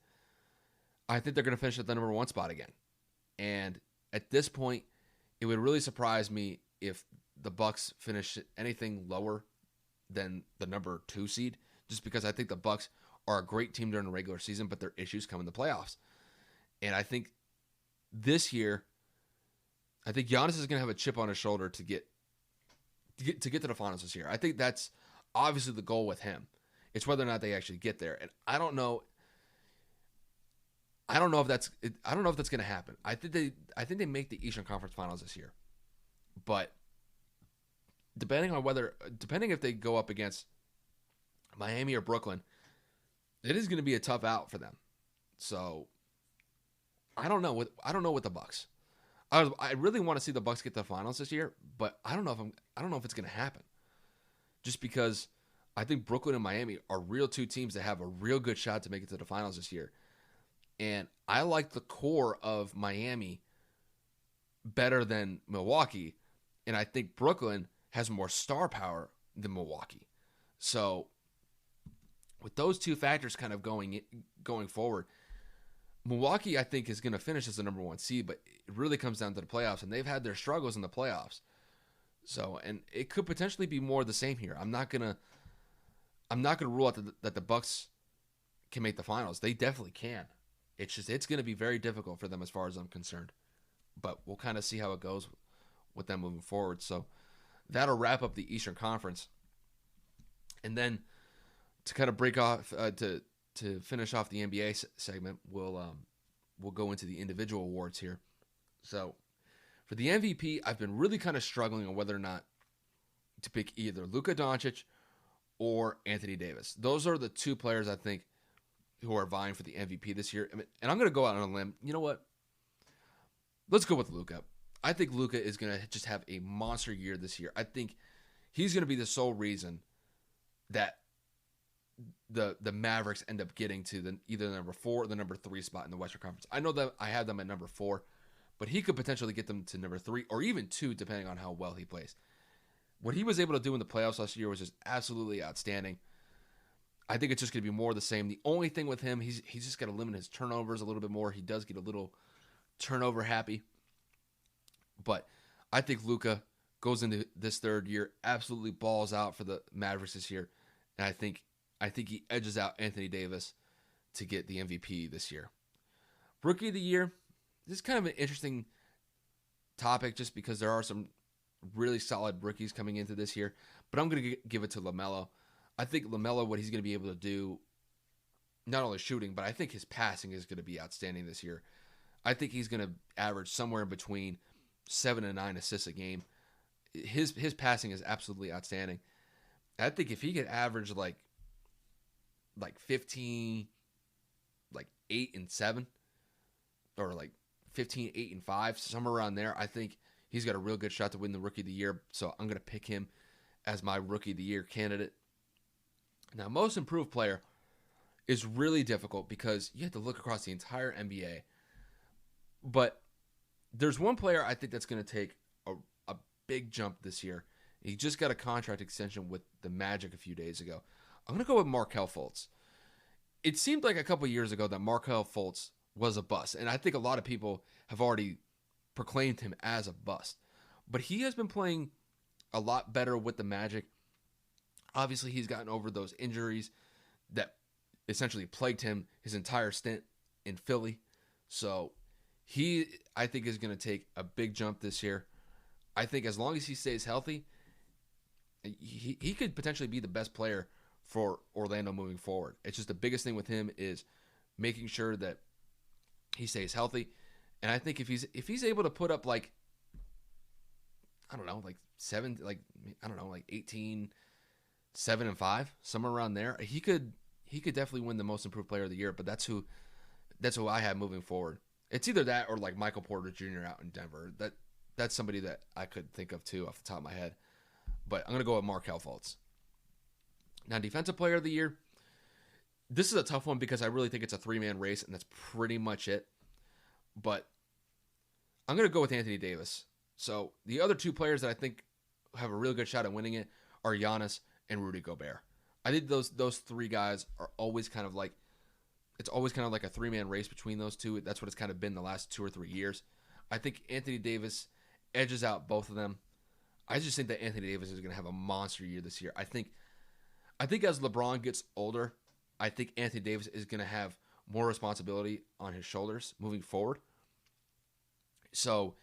I think they're going to finish at the number 1 spot again. And at this point, it would really surprise me if the Bucks finish anything lower than the number 2 seed, just because I think the Bucks are a great team during the regular season, but their issues come in the playoffs. And I think this year, I think Giannis is going to have a chip on his shoulder to get to the finals this year. I think that's obviously the goal with him. It's whether or not they actually get there, and I don't know if that's going to happen. I think they make the Eastern Conference Finals this year, but depending if they go up against Miami or Brooklyn, it is going to be a tough out for them. So I don't know with the Bucks. I really want to see the Bucks get to the finals this year, but I don't know if it's going to happen. Just because I think Brooklyn and Miami are real 2 teams that have a real good shot to make it to the finals this year. And I like the core of Miami better than Milwaukee, and I think Brooklyn has more star power than Milwaukee. So with those 2 factors kind of going forward, Milwaukee, I think, is going to finish as the number 1 seed, but it really comes down to the playoffs, and they've had their struggles in the playoffs. So, and it could potentially be more of the same here. I'm not gonna rule out that the Bucks can make the finals. They definitely can. It's going to be very difficult for them as far as I'm concerned. But we'll kind of see how it goes with them moving forward. So that'll wrap up the Eastern Conference. And then to kind of break off to finish off the NBA segment, we'll go into the individual awards here. So for the MVP, I've been really kind of struggling on whether or not to pick either Luka Doncic or Anthony Davis. Those are the 2 players I think who are vying for the MVP this year. And I'm going to go out on a limb. You know what? Let's go with Luka. I think Luka is going to just have a monster year this year. I think he's going to be the sole reason that the Mavericks end up getting to either the number 4 or the number 3 spot in the Western Conference. I know that I had them at number 4, but he could potentially get them to number 3 or even 2, depending on how well he plays. What he was able to do in the playoffs last year was just absolutely outstanding. I think it's just going to be more of the same. The only thing with him, he's just got to limit his turnovers a little bit more. He does get a little turnover happy. But I think Luka goes into this 3rd year, absolutely balls out for the Mavericks this year. And I think he edges out Anthony Davis to get the MVP this year. Rookie of the Year, this is kind of an interesting topic just because there are some really solid rookies coming into this year. But I'm going to give it to LaMelo. I think LaMelo, what he's going to be able to do, not only shooting, but I think his passing is going to be outstanding this year. I think he's going to average somewhere in between 7 and 9 assists a game. His passing is absolutely outstanding. I think if he could average like 15, like 8 and 7, or like 15, 8 and 5, somewhere around there, I think he's got a real good shot to win the Rookie of the Year. So I'm going to pick him as my Rookie of the Year candidate. Now, most improved player is really difficult because you have to look across the entire NBA. But there's one player I think that's going to take a big jump this year. He just got a contract extension with the Magic a few days ago. I'm going to go with Markelle Fultz. It seemed like a couple years ago that Markelle Fultz was a bust, and I think a lot of people have already proclaimed him as a bust. But he has been playing a lot better with the Magic. Obviously, he's gotten over those injuries that essentially plagued him his entire stint in Philly. So he, I think, is going to take a big jump this year. I think as long as he stays healthy, he could potentially be the best player for Orlando moving forward. It's just the biggest thing with him is making sure that he stays healthy. And I think if he's able to put up like, I don't know, like 18, 7-5, somewhere around there, he could definitely win the most improved player of the year. But that's who I have moving forward. It's either that or like Michael Porter Jr. out in Denver. That's somebody that I could think of too off the top of my head. But I'm gonna go with Markelle Fultz. Now, defensive player of the year. This is a tough one because I really think it's a 3-man race, and that's pretty much it. But I'm going to go with Anthony Davis. So the other two players that I think have a real good shot at winning it are Giannis and Rudy Gobert. I think those three guys are always kind of like, it's always kind of like a 3-man race between those two. That's what it's kind of been the last 2 or 3 years. I think Anthony Davis edges out both of them. I just think that Anthony Davis is going to have a monster year this year. I think as LeBron gets older, I think Anthony Davis is going to have more responsibility on his shoulders moving forward. So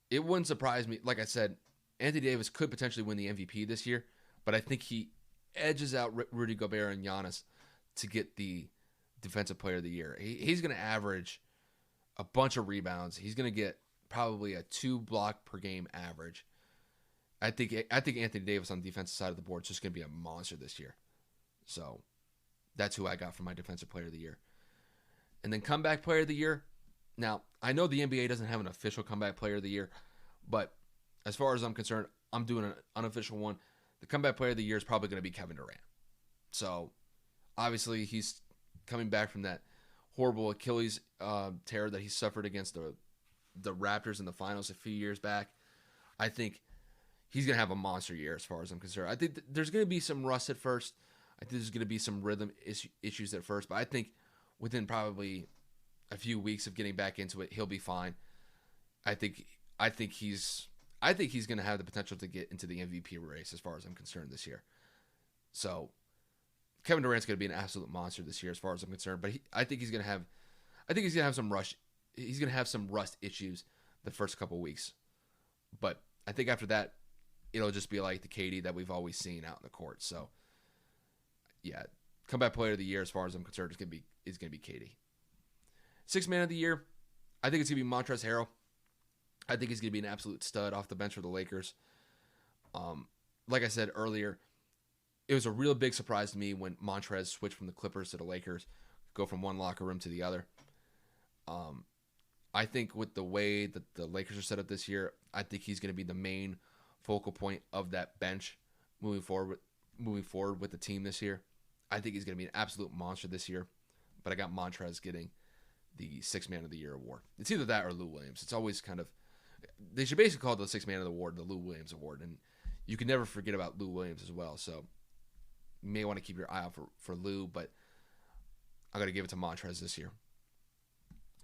it wouldn't surprise me. Like I said, Anthony Davis could potentially win the MVP this year, but I think he edges out Rudy Gobert and Giannis to get the defensive player of the year. He's going to average a bunch of rebounds. He's going to get probably a 2 block per game average. I think Anthony Davis on the defensive side of the board is just going to be a monster this year. So that's who I got for my defensive player of the year. And then comeback player of the year. Now, I know the NBA doesn't have an official comeback player of the year, but as far as I'm concerned, I'm doing an unofficial one. The comeback player of the year is probably going to be Kevin Durant. So obviously he's coming back from that horrible Achilles tear that he suffered against the Raptors in the finals a few years back. I think he's going to have a monster year as far as I'm concerned. I think there's going to be some rust at first. I think there's going to be some rhythm issues at first, but I think within probably a few weeks of getting back into it, he'll be fine. I think he's going to have the potential to get into the MVP race as far as I'm concerned this year. So Kevin Durant's going to be an absolute monster this year as far as I'm concerned, but I think he's going to have some rust. He's going to have some rust issues the first couple weeks, but I think after that, it'll just be like the KD that we've always seen out in the court. So, yeah, comeback player of the year, as far as I'm concerned, is going to be KD. 6th man of the year, I think it's going to be Montrezl Harrell. I think he's going to be an absolute stud off the bench for the Lakers. Like I said earlier, it was a real big surprise to me when Montrezl switched from the Clippers to the Lakers, go from one locker room to the other. I think with the way that the Lakers are set up this year, I think he's going to be the main focal point of that bench moving forward with the team this year. I think he's going to be an absolute monster this year, but I got Montrezl getting the 6th man of the year award. It's either that or Lou Williams. It's always kind of, they should basically call it the 6th man of the award the Lou Williams award, and you can never forget about Lou Williams as well. So you may want to keep your eye out for Lou, but I got to give it to Montrezl this year.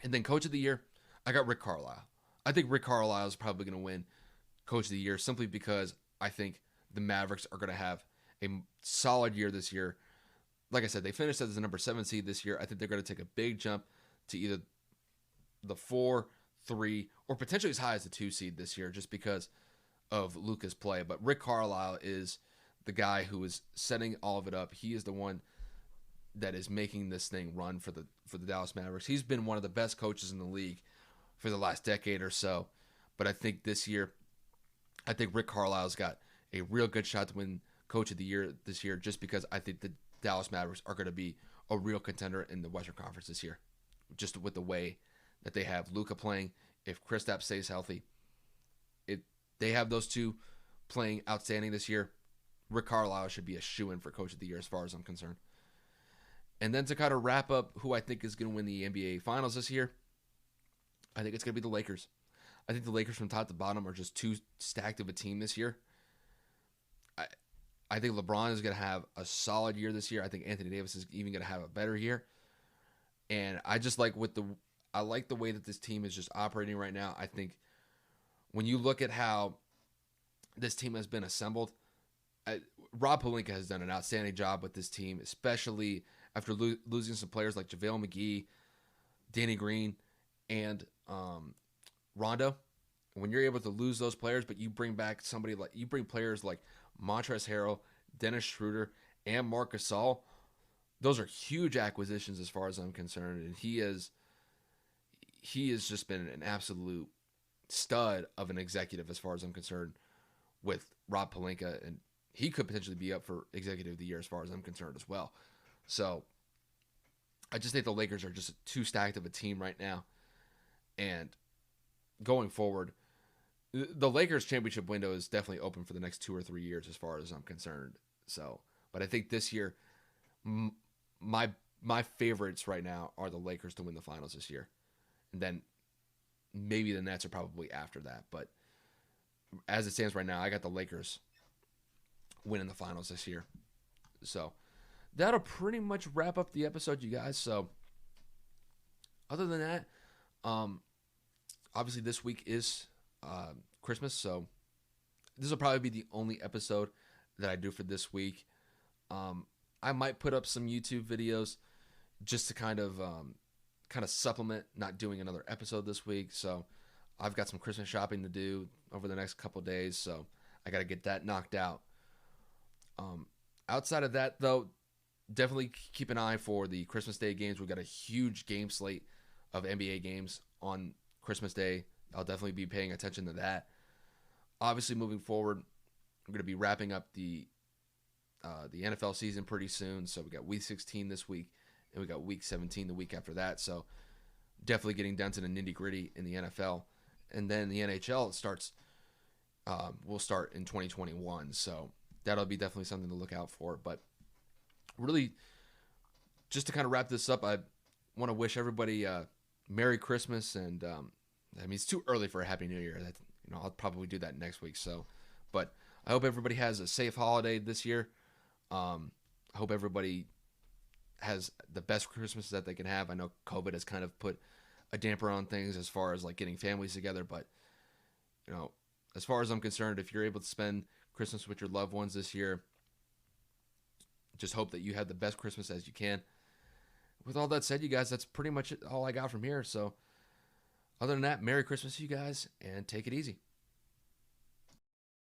And then coach of the year, I got Rick Carlisle. I think Rick Carlisle is probably going to win coach of the year simply because I think the Mavericks are going to have a solid year this year. Like I said, they finished as the number 7 seed this year. I think they're going to take a big jump to either the 4, 3, or potentially as high as the 2 seed this year just because of Luka's play. But Rick Carlisle is the guy who is setting all of it up. He is the one that is making this thing run for the Dallas Mavericks. He's been one of the best coaches in the league for the last decade or so. But I think this year, I think Rick Carlisle's got a real good shot to win coach of the year this year just because I think the Dallas Mavericks are going to be a real contender in the Western Conference this year. Just with the way that they have Luka playing, if Kristaps stays healthy, they have those two playing outstanding this year. Rick Carlisle should be a shoo-in for coach of the year as far as I'm concerned. And then to kind of wrap up who I think is going to win the NBA Finals this year, I think it's going to be the Lakers. I think the Lakers from top to bottom are just too stacked of a team this year. I think LeBron is going to have a solid year this year. I think Anthony Davis is even going to have a better year. And I just like I like the way that this team is just operating right now. I think when you look at how this team has been assembled, Rob Pelinka has done an outstanding job with this team, especially after losing some players like JaVale McGee, Danny Green, and Rondo. When you're able to lose those players, but you bring back somebody like you bring players like Montrezl Harrell, Dennis Schroeder, and Marc Gasol, those are huge acquisitions as far as I'm concerned, and he has just been an absolute stud of an executive as far as I'm concerned with Rob Pelinka, and he could potentially be up for executive of the year as far as I'm concerned as well. So I just think the Lakers are just too stacked of a team right now, and going forward, the Lakers championship window is definitely open for the next 2 or 3 years as far as I'm concerned. So, but I think this year, my my favorites right now are the Lakers to win the finals this year, and then maybe the Nets are probably after that. But as it stands right now, I got the Lakers winning the finals this year. So that'll pretty much wrap up the episode, you guys. So other than that, obviously this week is Christmas, so this will probably be the only episode that I do for this week. I might put up some YouTube videos just to kind of supplement not doing another episode this week. So I've got some Christmas shopping to do over the next couple of days, so I got to get that knocked out. Outside of that, though, definitely keep an eye for the Christmas Day games. We've got a huge game slate of NBA games on Christmas Day. I'll definitely be paying attention to that. Obviously, moving forward, we're going to be wrapping up the NFL season pretty soon. So we got Week 16 this week, and we got Week 17 the week after that. So definitely getting down to the nitty gritty in the NFL, and then the NHL starts. Will start in 2021. So that'll be definitely something to look out for. But really, just to kind of wrap this up, I want to wish everybody Merry Christmas, and I mean, it's too early for a Happy New Year. That, I'll probably do that next week. So, but I hope everybody has a safe holiday this year. I hope everybody has the best Christmas that they can have. I know COVID has kind of put a damper on things as far as like getting families together, but as far as I'm concerned, if you're able to spend Christmas with your loved ones this year, just hope that you have the best Christmas as you can. With all that said, you guys, that's pretty much all I got from here. So other than that, Merry Christmas to you guys, and take it easy.